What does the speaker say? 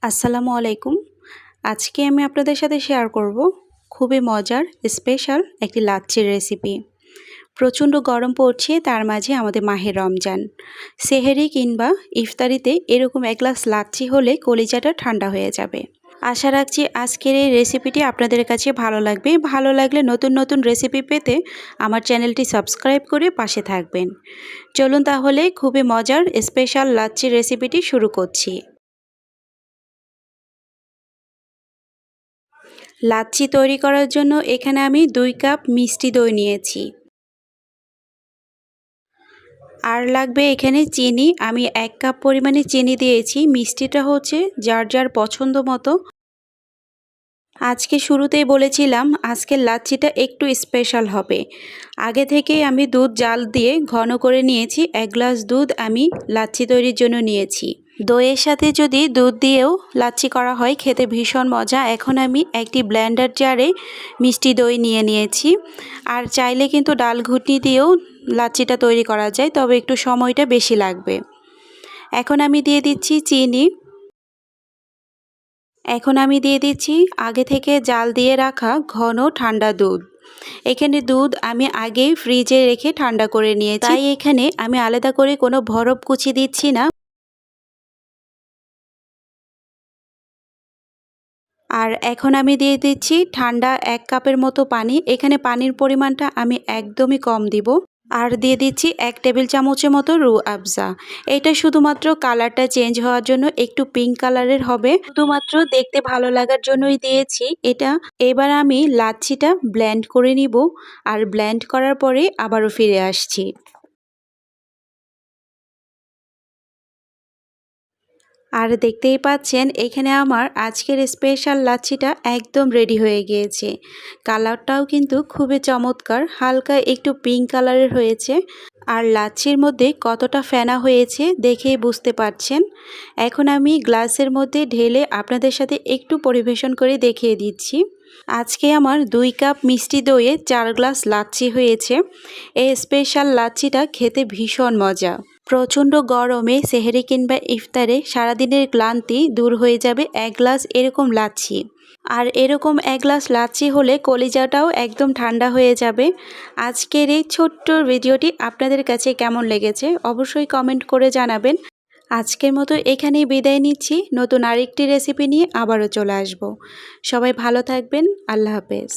আসসালামু আলাইকুম। আজকে আমি আপনাদের সাথে শেয়ার করব খুবই মজার স্পেশাল একটি লাচ্ছির রেসিপি। প্রচণ্ড গরম পড়ছে, তার মাঝে আমাদের মাহে রমজান। সেহেরি কিংবা ইফতারিতে এরকম এক গ্লাস লাচ্ছি হলে কলিজাটা ঠান্ডা হয়ে যাবে। আশা রাখছি আজকের এই রেসিপিটি আপনাদের কাছে ভালো লাগবে। ভালো লাগলে নতুন নতুন রেসিপি পেতে আমার চ্যানেলটি সাবস্ক্রাইব করে পাশে থাকবেন। চলুন তাহলে খুবই মজার স্পেশাল লাচ্ছির রেসিপিটি শুরু করছি। লাচ্ছি তৈরি করার জন্য এখানে আমি 2 কাপ মিষ্টি দই নিয়েছি। আর লাগবে এখানে চিনি। আমি 1 কাপ পরিমাণে চিনি দিয়েছি। মিষ্টিটা হচ্ছে যার যার পছন্দ মতো। আজকে শুরুতেই বলেছিলাম আজকের লাচ্ছিটা একটু স্পেশাল হবে। আগে থেকেই আমি দুধ জাল দিয়ে ঘন করে নিয়েছি। 1 গ্লাস দুধ আমি লাচ্ছি তৈরির জন্য নিয়েছি। দইয়ের সাথে যদি দুধ দিয়েও লাচ্ছি করা হয় খেতে ভীষণ মজা। এখন আমি একটি ব্লেন্ডার জারে মিষ্টি দই নিয়ে নিয়েছি। আর চাইলে কিন্তু ডাল ঘুটনি দিয়েও লাচ্ছিটা তৈরি করা যায়, তবে একটু সময়টা বেশি লাগবে। এখন আমি দিয়ে দিচ্ছি চিনি। এখন আমি দিয়ে দিচ্ছি আগে থেকে জাল দিয়ে রাখা ঘন ঠান্ডা দুধ। এখানে দুধ আমি আগেই ফ্রিজে রেখে ঠান্ডা করে নিয়েছি, তাই এখানে আমি আলাদা করে কোনো বরফ কুচি দিচ্ছি না। আর এখন আমি দিয়ে দিচ্ছি ঠান্ডা 1 কাপের মতো পানি। এখানে পানির পরিমাণটা আমি একদমই কম দিব। আর দিয়ে দিচ্ছি 1 টেবিল চামচের মতো রুহ আফজা। এটা শুধুমাত্র কালারটা চেঞ্জ হওয়ার জন্য, একটু পিঙ্ক কালারের হবে, শুধুমাত্র দেখতে ভালো লাগার জন্যই দিয়েছি এটা। এবার আমি লাচ্ছিটা ব্লেন্ড করে নিব। আর ব্লেন্ড করার পরে আবারও ফিরে আসছি। আর দেখতেই পাচ্ছেন এখানে আমার আজকের স্পেশাল লাচ্ছিটা একদম রেডি হয়ে গিয়েছে। কালারটাও কিন্তু খুবই চমৎকার, হালকা একটু পিঙ্ক কালারের হয়েছে। আর লাচ্ছির মধ্যে কতটা ফেনা হয়েছে দেখেই বুঝতে পারছেন। এখন আমি গ্লাসের মধ্যে ঢেলে আপনাদের সাথে একটু পরিবেশন করে দেখিয়ে দিচ্ছি। আজকে আমার 2 কাপ মিষ্টি দইয়ে 4 গ্লাস লাচ্ছি হয়েছে। এই স্পেশাল লাচ্ছিটা খেতে ভীষণ মজা। প্রচণ্ড গরমে সেহরি কিংবা ইফতারে সারাদিনের ক্লান্তি দূর হয়ে যাবে 1 গ্লাস এরকম লাচ্ছি। আর এরকম 1 গ্লাস লাচ্ছি হলে কলিজাটাও একদম ঠান্ডা হয়ে যাবে। আজকের এই ছোট্ট ভিডিওটি আপনাদের কাছে কেমন লেগেছে অবশ্যই কমেন্ট করে জানাবেন। আজকের মতো এখানেই বিদায় নিচ্ছি। নতুন আরেকটি রেসিপি নিয়ে আবারও চলে আসব। সবাই ভালো থাকবেন। আল্লাহ হাফেজ।